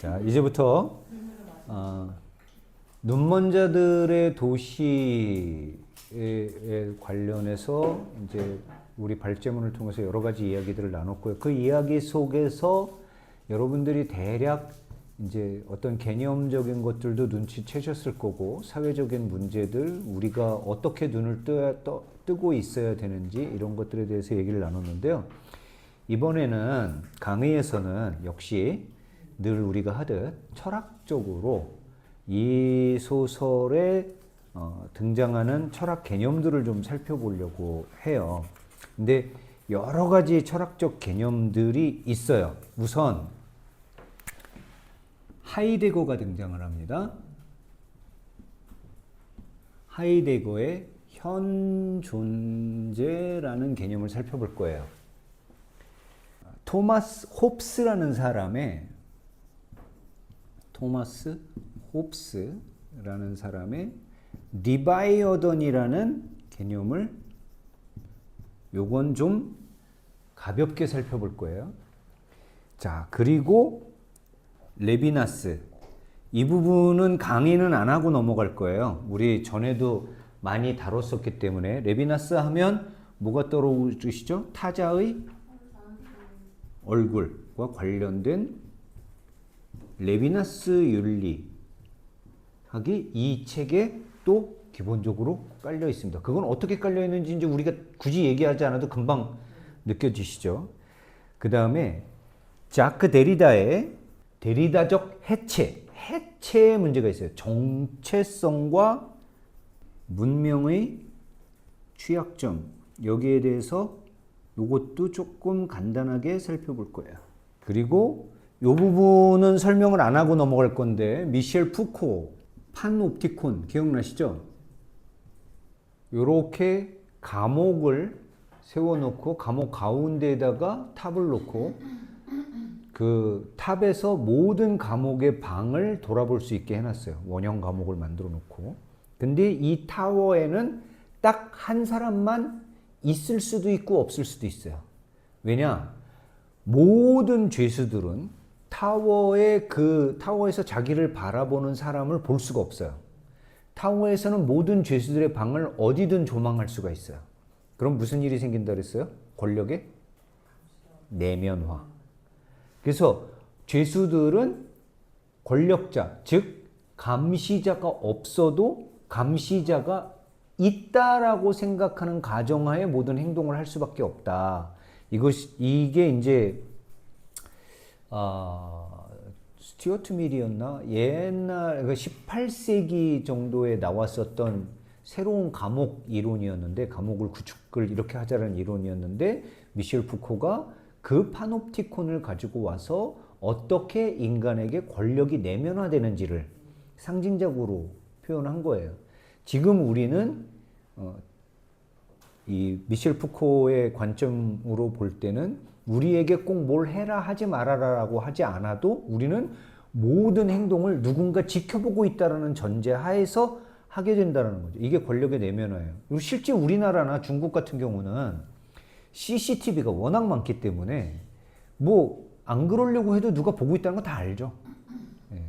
자, 이제부터 눈먼 자들의 도시에 관련해서 이제 우리 발제문을 통해서 여러 가지 이야기들을 나눴고요. 그 이야기 속에서 여러분들이 대략 이제 어떤 개념적인 것들도 눈치채셨을 거고, 사회적인 문제들, 우리가 어떻게 눈을 뜨고 있어야 되는지 이런 것들에 대해서 얘기를 나눴는데요. 이번에는 강의에서는 역시 늘 우리가 하듯 철학적으로 이 소설에 등장하는 철학 개념들을 좀 살펴보려고 해요. 근데 여러 가지 철학적 개념들이 있어요. 우선 하이데거가 등장을 합니다. 하이데거의 현존재라는 개념을 살펴볼 거예요. 토마스 홉스라는 사람의 리바이어던이라는 개념을 요건 좀 가볍게 살펴볼 거예요. 자, 그리고 레비나스, 이 부분은 강의는 안 하고 넘어갈 거예요. 우리 전에도 많이 다뤘었기 때문에. 레비나스 하면 뭐가 떠오르시죠? 타자의 얼굴과 관련된 레비나스 윤리학이 이 책에 또 기본적으로 깔려 있습니다. 그건 어떻게 깔려 있는지 이제 우리가 굳이 얘기하지 않아도 금방 느껴지시죠? 그 다음에 자크 데리다의 데리다적 해체의 문제가 있어요. 정체성과 문명의 취약점, 여기에 대해서 이것도 조금 간단하게 살펴볼 거예요. 그리고 이 부분은 설명을 안 하고 넘어갈 건데, 미셸 푸코 판옵티콘 기억나시죠? 이렇게 감옥을 세워놓고 감옥 가운데에다가 탑을 놓고 그 탑에서 모든 감옥의 방을 돌아볼 수 있게 해놨어요. 원형 감옥을 만들어 놓고. 근데 이 타워에는 딱 한 사람만 있을 수도 있고 없을 수도 있어요. 왜냐? 모든 죄수들은 타워에서 자기를 바라보는 사람을 볼 수가 없어요. 타워에서는 모든 죄수들의 방을 어디든 조망할 수가 있어요. 그럼 무슨 일이 생긴다 그랬어요? 권력의 내면화. 그래서 죄수들은 권력자, 즉 감시자가 없어도 감시자가 있다라고 생각하는 가정하에 모든 행동을 할 수밖에 없다. 이게 이제 스튜어트 밀이었나? 옛날 18세기 정도에 나왔었던 새로운 감옥 이론이었는데, 감옥을 구축을 이렇게 하자는 이론이었는데, 미셸 푸코가 그 파놉티콘을 가지고 와서 어떻게 인간에게 권력이 내면화되는지를 상징적으로 표현한 거예요. 지금 우리는 이 미셸 푸코의 관점으로 볼 때는 우리에게 꼭 뭘 해라 하지 말아라라고 하지 않아도 우리는 모든 행동을 누군가 지켜보고 있다는 전제하에서 하게 된다는 거죠. 이게 권력의 내면화예요. 그리고 실제 우리나라나 중국 같은 경우는 CCTV가 워낙 많기 때문에 뭐 안 그러려고 해도 누가 보고 있다는 거 다 알죠. 예.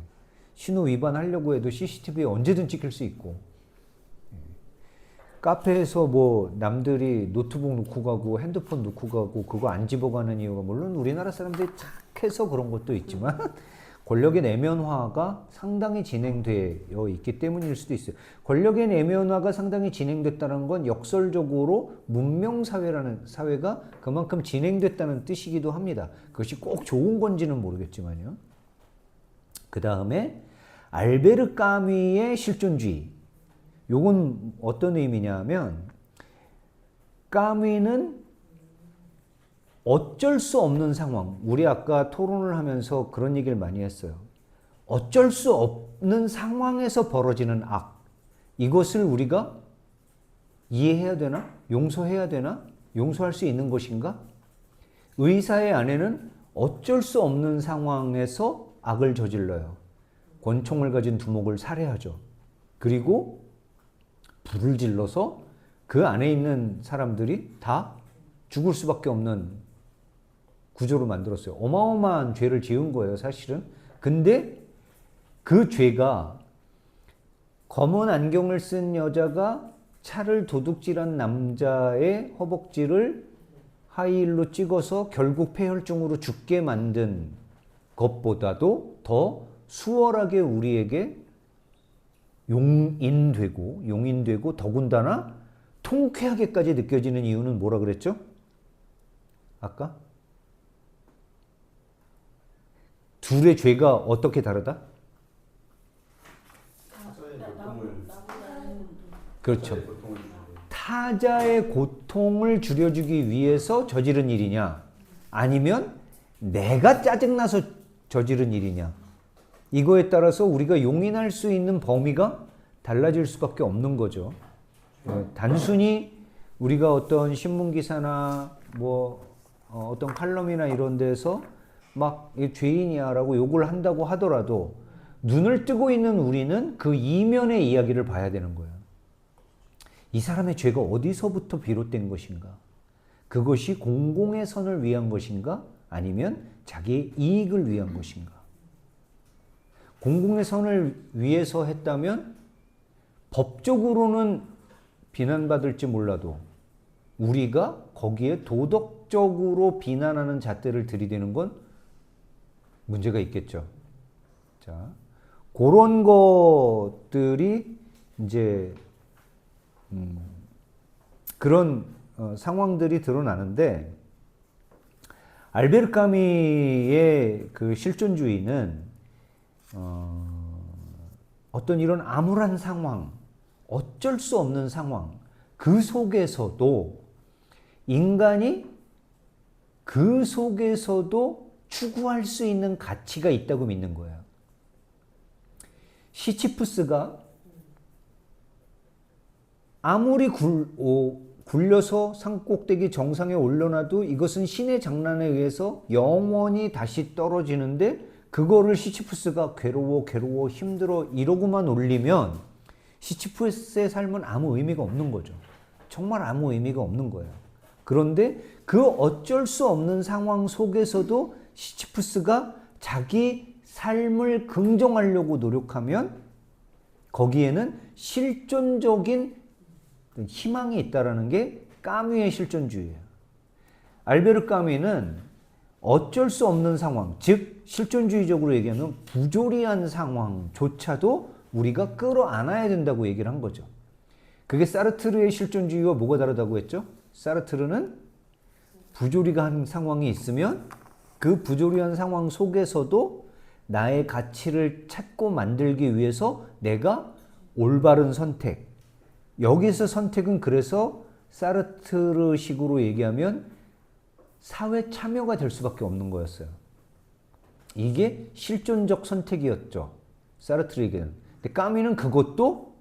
신호 위반하려고 해도 CCTV에 언제든 찍힐 수 있고, 예. 카페에서 뭐 남들이 노트북 놓고 가고 핸드폰 놓고 가고 그거 안 집어가는 이유가, 물론 우리나라 사람들이 착해서 그런 것도 있지만 권력의 내면화가 상당히 진행되어 있기 때문일 수도 있어요. 권력의 내면화가 상당히 진행됐다는 건 역설적으로 문명사회라는 사회가 그만큼 진행됐다는 뜻이기도 합니다. 그것이 꼭 좋은 건지는 모르겠지만요. 그 다음에 알베르 까뮈의 실존주의. 요건 어떤 의미냐면, 까뮈는 어쩔 수 없는 상황, 우리 아까 토론을 하면서 그런 얘기를 많이 했어요. 어쩔 수 없는 상황에서 벌어지는 악, 이것을 우리가 이해해야 되나? 용서해야 되나? 용서할 수 있는 것인가? 의사의 아내는 어쩔 수 없는 상황에서 악을 저질러요. 권총을 가진 두목을 살해하죠. 그리고 불을 질러서 그 안에 있는 사람들이 다 죽을 수밖에 없는 구조로 만들었어요. 어마어마한 죄를 지은 거예요, 사실은. 근데 그 죄가 검은 안경을 쓴 여자가 차를 도둑질한 남자의 허벅지를 하이힐로 찍어서 결국 폐혈증으로 죽게 만든 것보다도 더 수월하게 우리에게 용인되고 더군다나 통쾌하게까지 느껴지는 이유는 뭐라 그랬죠? 아까? 둘의 죄가 어떻게 다르다? 그렇죠. 타자의 고통을 줄여주기 위해서 저지른 일이냐, 아니면 내가 짜증나서 저지른 일이냐, 이거에 따라서 우리가 용인할 수 있는 범위가 달라질 수밖에 없는 거죠. 단순히 우리가 어떤 신문기사나 어떤 칼럼이나 이런 데서 막 죄인이야 라고 욕을 한다고 하더라도 눈을 뜨고 있는 우리는 그 이면의 이야기를 봐야 되는 거예요. 이 사람의 죄가 어디서부터 비롯된 것인가? 그것이 공공의 선을 위한 것인가? 아니면 자기의 이익을 위한 것인가? 공공의 선을 위해서 했다면 법적으로는 비난받을지 몰라도 우리가 거기에 도덕적으로 비난하는 잣대를 들이대는 건 문제가 있겠죠. 자, 그런 것들이 이제 그런 상황들이 드러나는데, 알베르 까뮈의 그 실존주의는 어떤 이런 암울한 상황, 어쩔 수 없는 상황, 그 속에서도 인간이 그 속에서도 추구할 수 있는 가치가 있다고 믿는 거예요. 시치프스가 아무리 굴려서 산꼭대기 정상에 올려놔도 이것은 신의 장난에 의해서 영원히 다시 떨어지는데, 그거를 시치프스가 괴로워 힘들어 이러고만 올리면 시치프스의 삶은 아무 의미가 없는 거죠. 정말 아무 의미가 없는 거예요. 그런데 그 어쩔 수 없는 상황 속에서도 시치프스가 자기 삶을 긍정하려고 노력하면 거기에는 실존적인 희망이 있다는 게 까뮈의 실존주의예요. 알베르 까뮈는 어쩔 수 없는 상황, 즉 실존주의적으로 얘기하면 부조리한 상황조차도 우리가 끌어안아야 된다고 얘기를 한 거죠. 그게 사르트르의 실존주의와 뭐가 다르다고 했죠? 사르트르는 부조리가 한 상황이 있으면 그 부조리한 상황 속에서도 나의 가치를 찾고 만들기 위해서 내가 올바른 선택, 여기서 선택은 그래서 사르트르식으로 얘기하면 사회 참여가 될 수밖에 없는 거였어요. 이게 실존적 선택이었죠, 사르트르에게는. 근데 까뮈는 그것도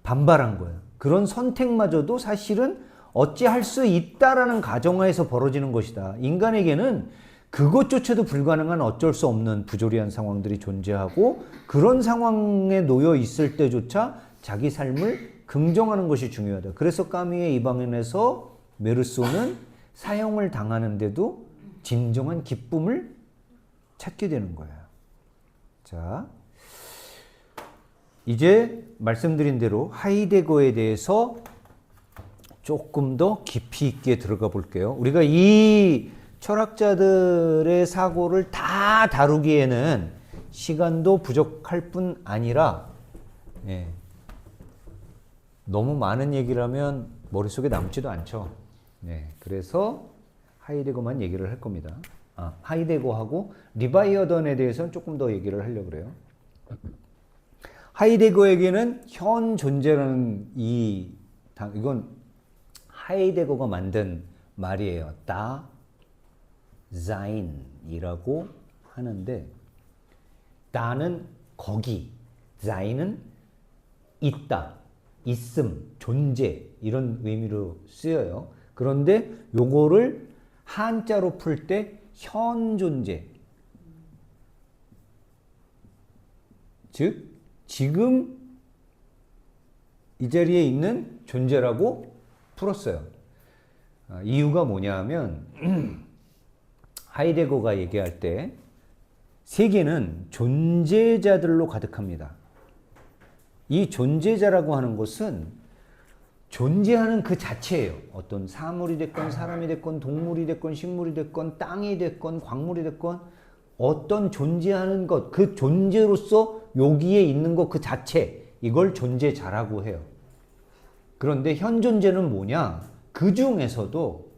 반발한 거예요. 그런 선택마저도 사실은 어찌할 수 있다라는 가정하에서 벌어지는 것이다. 인간에게는 그것조차도 불가능한 어쩔 수 없는 부조리한 상황들이 존재하고, 그런 상황에 놓여 있을 때조차 자기 삶을 긍정하는 것이 중요하다. 그래서 까뮈의 이 방면에서 메르소는 사형을 당하는데도 진정한 기쁨을 찾게 되는 거예요. 자, 이제 말씀드린 대로 하이데거에 대해서 조금 더 깊이 있게 들어가 볼게요. 우리가 이 철학자들의 사고를 다 다루기에는 시간도 부족할 뿐 아니라, 너무 많은 얘기를 하면 머릿속에 남지도 않죠. 그래서 하이데거만 얘기를 할 겁니다. 하이데거하고 리바이어던에 대해서는 조금 더 얘기를 하려고 그래요. 하이데거에게는 현 존재라는 이건 하이데거가 만든 말이에요. 다 자인이라고 하는데, 다는 거기, 자인은 있다, 있음, 존재, 이런 의미로 쓰여요. 그런데 요거를 한자로 풀 때 현 존재, 즉 지금 이 자리에 있는 존재라고 풀었어요. 이유가 뭐냐 하면 하이데거가 얘기할 때 세계는 존재자들로 가득합니다. 이 존재자라고 하는 것은 존재하는 그 자체예요. 어떤 사물이 됐건 사람이 됐건 동물이 됐건 식물이 됐건 땅이 됐건 광물이 됐건 어떤 존재하는 것, 그 존재로서 여기에 있는 것 그 자체, 이걸 존재자라고 해요. 그런데 현존재는 뭐냐? 그 중에서도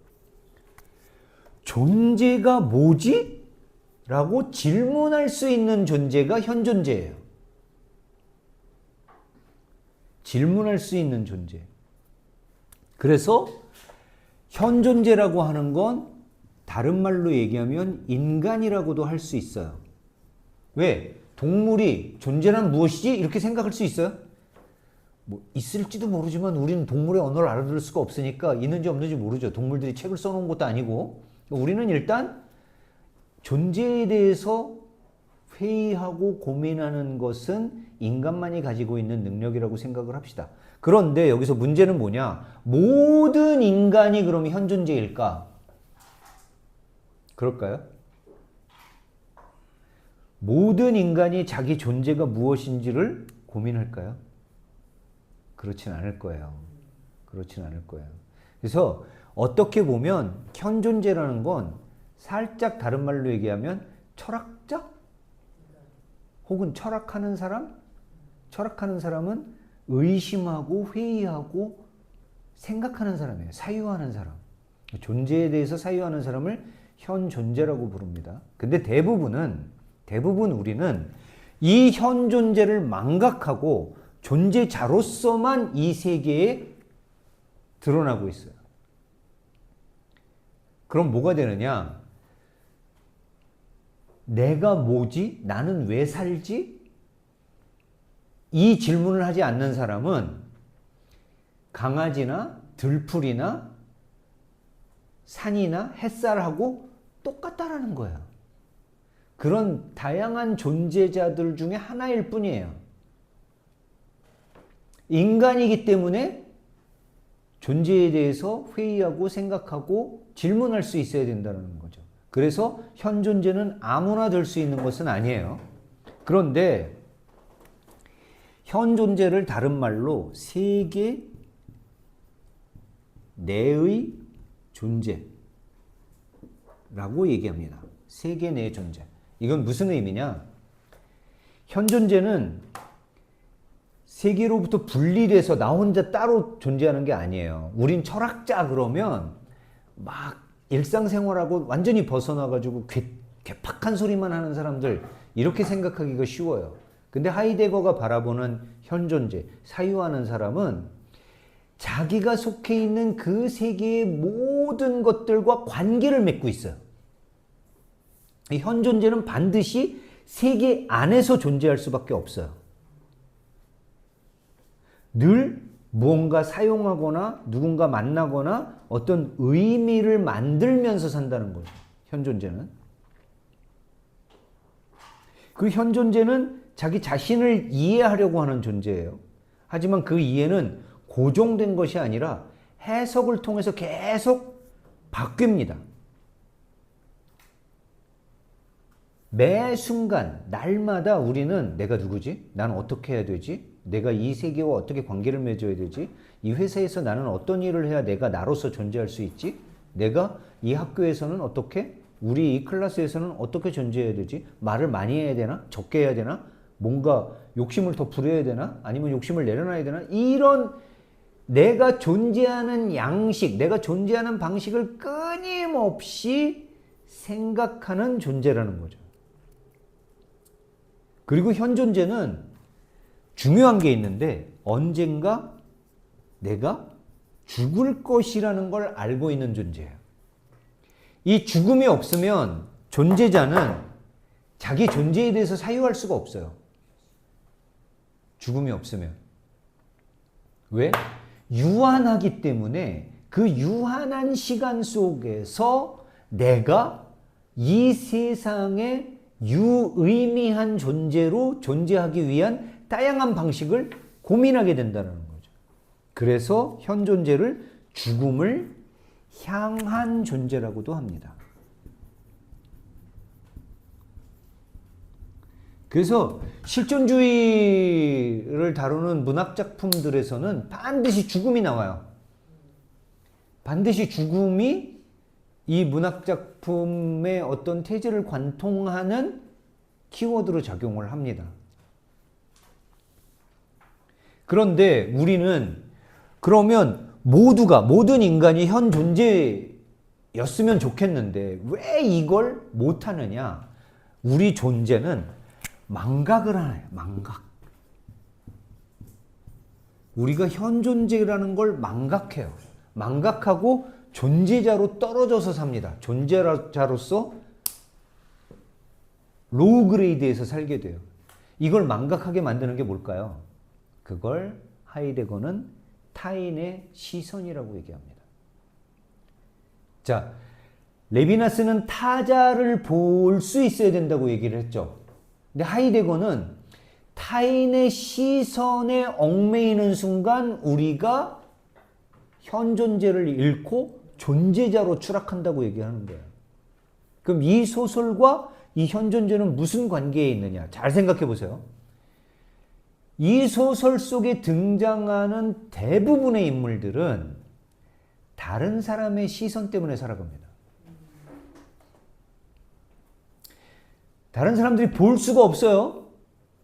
존재가 뭐지? 라고 질문할 수 있는 존재가 현존재예요. 질문할 수 있는 존재. 그래서 현존재라고 하는 건 다른 말로 얘기하면 인간이라고도 할 수 있어요. 왜? 동물이 존재란 무엇이지? 이렇게 생각할 수 있어요? 뭐 있을지도 모르지만 우리는 동물의 언어를 알아들을 수가 없으니까 있는지 없는지 모르죠. 동물들이 책을 써놓은 것도 아니고. 우리는 일단 존재에 대해서 회의하고 고민하는 것은 인간만이 가지고 있는 능력이라고 생각을 합시다. 그런데 여기서 문제는 뭐냐? 모든 인간이 그럼 현존재일까? 그럴까요? 모든 인간이 자기 존재가 무엇인지를 고민할까요? 그렇진 않을 거예요. 그렇진 않을 거예요. 그래서 어떻게 보면 현존재라는 건 살짝 다른 말로 얘기하면 철학자? 혹은 철학하는 사람? 철학하는 사람은 의심하고 회의하고 생각하는 사람이에요. 사유하는 사람. 존재에 대해서 사유하는 사람을 현존재라고 부릅니다. 근데 대부분 우리는 이 현존재를 망각하고 존재자로서만 이 세계에 드러나고 있어요. 그럼 뭐가 되느냐? 내가 뭐지? 나는 왜 살지? 이 질문을 하지 않는 사람은 강아지나 들풀이나 산이나 햇살하고 똑같다라는 거예요. 그런 다양한 존재자들 중에 하나일 뿐이에요. 인간이기 때문에 존재에 대해서 회의하고 생각하고 질문할 수 있어야 된다는 거죠. 그래서 현존재는 아무나 될 수 있는 것은 아니에요. 그런데 현존재를 다른 말로 세계 내의 존재라고 얘기합니다. 세계 내의 존재. 이건 무슨 의미냐? 현존재는 세계로부터 분리돼서 나 혼자 따로 존재하는 게 아니에요. 우린 철학자 그러면 막 일상생활하고 완전히 벗어나가지고 괴팍한 소리만 하는 사람들 이렇게 생각하기가 쉬워요. 근데 하이데거가 바라보는 현존재, 사유하는 사람은 자기가 속해 있는 그 세계의 모든 것들과 관계를 맺고 있어요. 이 현존재는 반드시 세계 안에서 존재할 수밖에 없어요. 늘 무언가 사용하거나 누군가 만나거나 어떤 의미를 만들면서 산다는 거죠. 현존재는. 그 현존재는 자기 자신을 이해하려고 하는 존재예요. 하지만 그 이해는 고정된 것이 아니라 해석을 통해서 계속 바뀝니다. 매 순간, 날마다 우리는 내가 누구지? 난 어떻게 해야 되지? 내가 이 세계와 어떻게 관계를 맺어야 되지? 이 회사에서 나는 어떤 일을 해야 내가 나로서 존재할 수 있지? 내가 이 학교에서는 어떻게? 우리 이 클래스에서는 어떻게 존재해야 되지? 말을 많이 해야 되나? 적게 해야 되나? 뭔가 욕심을 더 부려야 되나? 아니면 욕심을 내려놔야 되나? 이런 내가 존재하는 양식, 내가 존재하는 방식을 끊임없이 생각하는 존재라는 거죠. 그리고 현존재는 중요한 게 있는데 언젠가 내가 죽을 것이라는 걸 알고 있는 존재예요. 이 죽음이 없으면 존재자는 자기 존재에 대해서 사유할 수가 없어요. 죽음이 없으면. 왜? 유한하기 때문에 그 유한한 시간 속에서 내가 이 세상에 유의미한 존재로 존재하기 위한 다양한 방식을 고민하게 된다는 거죠. 그래서 현존재를 죽음을 향한 존재라고도 합니다. 그래서 실존주의를 다루는 문학 작품들에서는 반드시 죽음이 나와요. 반드시 죽음이 이 문학 작품의 어떤 태제를 관통하는 키워드로 작용을 합니다. 그런데 우리는 그러면 모든 인간이 현 존재였으면 좋겠는데 왜 이걸 못하느냐? 우리 존재는 망각을 하네요. 망각. 우리가 현 존재라는 걸 망각해요. 망각하고 존재자로 떨어져서 삽니다. 존재자로서 로우 그레이드에서 살게 돼요. 이걸 망각하게 만드는 게 뭘까요? 그걸 하이데거는 타인의 시선이라고 얘기합니다. 자, 레비나스는 타자를 볼 수 있어야 된다고 얘기를 했죠. 근데 하이데거는 타인의 시선에 얽매이는 순간 우리가 현 존재를 잃고 존재자로 추락한다고 얘기하는 거예요. 그럼 이 소설과 이 현 존재는 무슨 관계에 있느냐? 잘 생각해 보세요. 이 소설 속에 등장하는 대부분의 인물들은 다른 사람의 시선 때문에 살아갑니다. 다른 사람들이 볼 수가 없어요.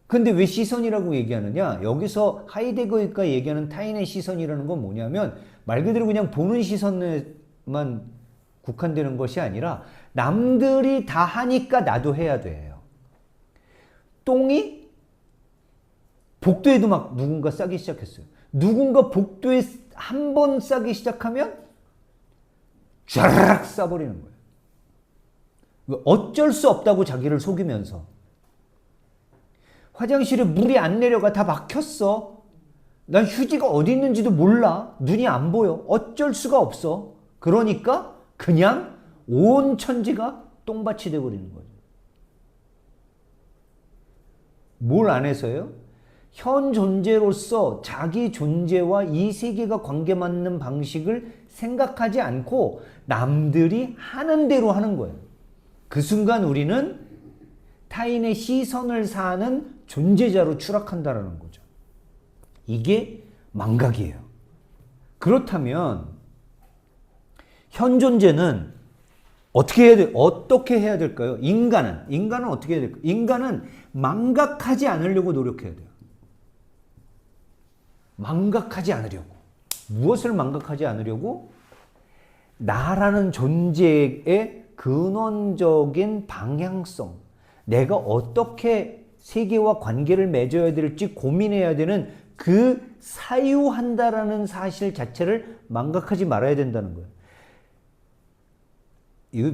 근데 왜 시선이라고 얘기하느냐? 여기서 하이데거가 얘기하는 타인의 시선이라는 건 뭐냐면 말 그대로 그냥 보는 시선에만 국한되는 것이 아니라 남들이 다 하니까 나도 해야 돼요. 똥이 복도에도 막 누군가 싸기 시작했어요. 누군가 복도에 한 번 싸기 시작하면 쫙 싸버리는 거예요. 어쩔 수 없다고 자기를 속이면서. 화장실에 물이 안 내려가. 다 막혔어. 난 휴지가 어디 있는지도 몰라. 눈이 안 보여. 어쩔 수가 없어. 그러니까 그냥 온 천지가 똥밭이 돼버리는 거죠. 뭘 안 해서요? 현 존재로서 자기 존재와 이 세계가 관계 맺는 방식을 생각하지 않고 남들이 하는 대로 하는 거예요. 그 순간 우리는 타인의 시선을 사는 존재자로 추락한다는 거죠. 이게 망각이에요. 그렇다면 현 존재는 어떻게 해야 될까요? 인간은 어떻게 해야 될까요? 인간은 망각하지 않으려고 노력해야 돼요. 망각하지 않으려고. 무엇을 망각하지 않으려고? 나라는 존재의 근원적인 방향성, 내가 어떻게 세계와 관계를 맺어야 될지 고민해야 되는 그 사유한다라는 사실 자체를 망각하지 말아야 된다는 거예요. 이거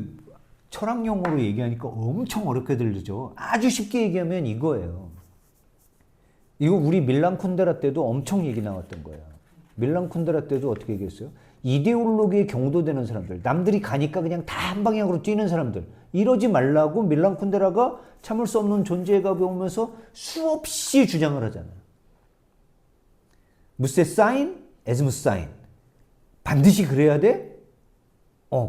철학 용어로 얘기하니까 엄청 어렵게 들리죠. 아주 쉽게 얘기하면 이거예요. 이거 우리 밀란 쿤데라 때도 엄청 얘기 나왔던 거예요. 밀란 쿤데라 때도 어떻게 얘기했어요? 이데올로기에 경도되는 사람들, 남들이 가니까 그냥 다 한 방향으로 뛰는 사람들, 이러지 말라고 밀란 쿤데라가 참을 수 없는 존재가 보면서 수없이 주장을 하잖아요. 무세 사인, 에즈무스 사인. 반드시 그래야 돼?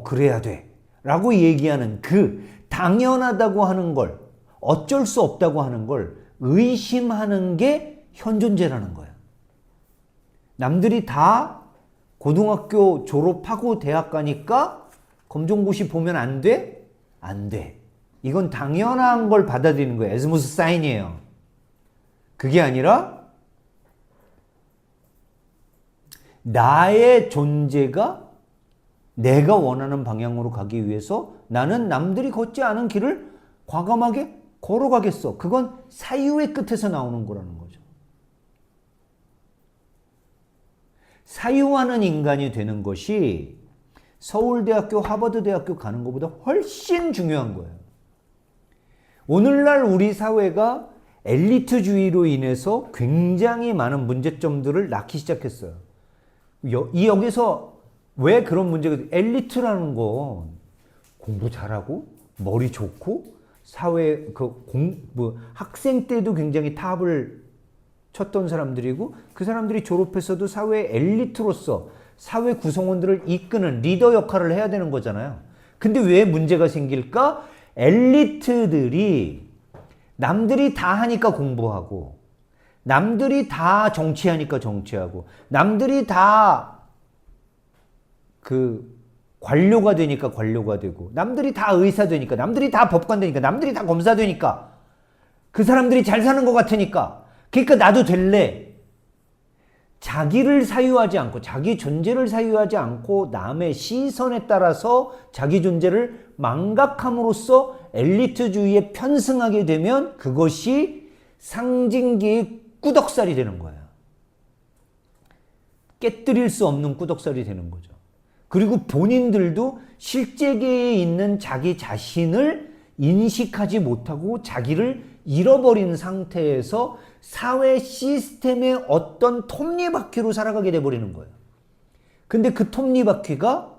그래야 돼. 라고 얘기하는 그 당연하다고 하는 걸, 어쩔 수 없다고 하는 걸 의심하는 게 현존재라는 거예요. 남들이 다 고등학교 졸업하고 대학 가니까 검정고시 보면 안 돼? 안 돼. 이건 당연한 걸 받아들이는 거예요. 에즈무스 사인이에요. 그게 아니라 나의 존재가 내가 원하는 방향으로 가기 위해서 나는 남들이 걷지 않은 길을 과감하게 걸어가겠어. 그건 사유의 끝에서 나오는 거라는 거죠. 사유하는 인간이 되는 것이 서울대학교, 하버드대학교 가는 것보다 훨씬 중요한 거예요. 오늘날 우리 사회가 엘리트주의로 인해서 굉장히 많은 문제점들을 낳기 시작했어요. 여기서 왜 그런 문제가, 엘리트라는 건 공부 잘하고 머리 좋고 사회 학생 때도 굉장히 탑을 쳤던 사람들이고 그 사람들이 졸업해서도 사회 엘리트로서 사회 구성원들을 이끄는 리더 역할을 해야 되는 거잖아요. 근데 왜 문제가 생길까? 엘리트들이 남들이 다 하니까 공부하고, 남들이 다 정치하니까 정치하고, 남들이 다 관료가 되니까 관료가 되고, 남들이 다 의사 되니까, 남들이 다 법관 되니까, 남들이 다 검사 되니까, 그 사람들이 잘 사는 것 같으니까, 그러니까 나도 될래. 자기를 사유하지 않고, 자기 존재를 사유하지 않고 남의 시선에 따라서 자기 존재를 망각함으로써 엘리트주의에 편승하게 되면 그것이 상징계의 꾸덕살이 되는 거예요. 깨뜨릴 수 없는 꾸덕살이 되는 거죠. 그리고 본인들도 실제계에 있는 자기 자신을 인식하지 못하고 자기를 잃어버린 상태에서 사회 시스템의 어떤 톱니바퀴로 살아가게 돼버리는 거예요. 근데 그 톱니바퀴가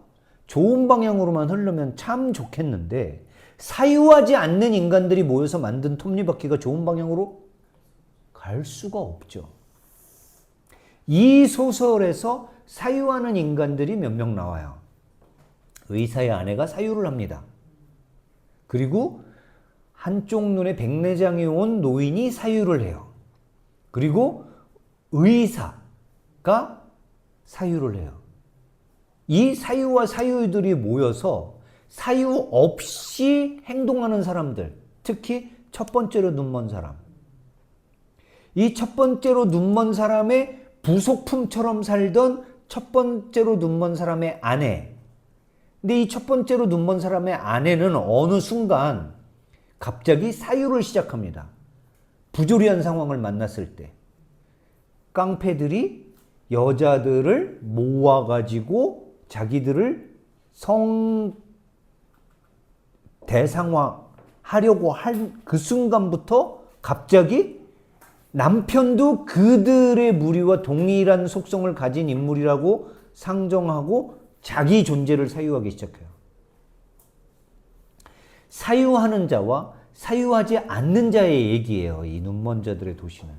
좋은 방향으로만 흐르면 참 좋겠는데, 사유하지 않는 인간들이 모여서 만든 톱니바퀴가 좋은 방향으로 갈 수가 없죠. 이 소설에서 사유하는 인간들이 몇 명 나와요. 의사의 아내가 사유를 합니다. 그리고 한쪽 눈에 백내장이 온 노인이 사유를 해요. 그리고 의사가 사유를 해요. 이 사유와 사유들이 모여서 사유 없이 행동하는 사람들, 특히 첫 번째로 눈먼 사람. 이 첫 번째로 눈먼 사람의 부속품처럼 살던 첫 번째로 눈먼 사람의 아내. 근데 이 첫 번째로 눈먼 사람의 아내는 어느 순간 갑자기 사유를 시작합니다. 부조리한 상황을 만났을 때 깡패들이 여자들을 모아가지고 자기들을 대상화하려고 한 그 순간부터 갑자기 남편도 그들의 무리와 동일한 속성을 가진 인물이라고 상정하고 자기 존재를 사유하기 시작해요. 사유하는 자와 사유하지 않는 자의 얘기예요. 이 눈먼 자들의 도시는.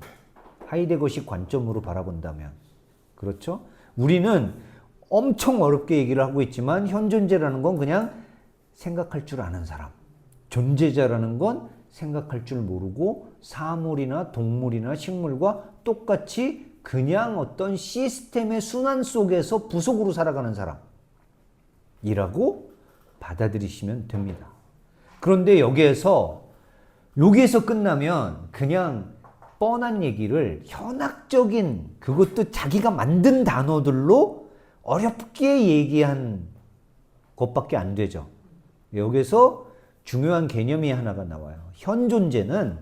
하이데거식 관점으로 바라본다면. 그렇죠? 우리는 엄청 어렵게 얘기를 하고 있지만 현존재라는 건 그냥 생각할 줄 아는 사람. 존재자라는 건 생각할 줄 모르고 사물이나 동물이나 식물과 똑같이 그냥 어떤 시스템의 순환 속에서 부속으로 살아가는 사람이라고 받아들이시면 됩니다. 그런데 여기에서 끝나면 그냥 뻔한 얘기를 현학적인, 그것도 자기가 만든 단어들로 어렵게 얘기한 것밖에 안 되죠. 여기서 중요한 개념이 하나가 나와요. 현존재는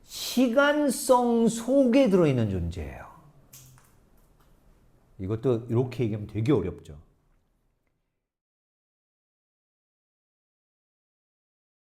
시간성 속에 들어있는 존재예요. 이것도 이렇게 얘기하면 되게 어렵죠.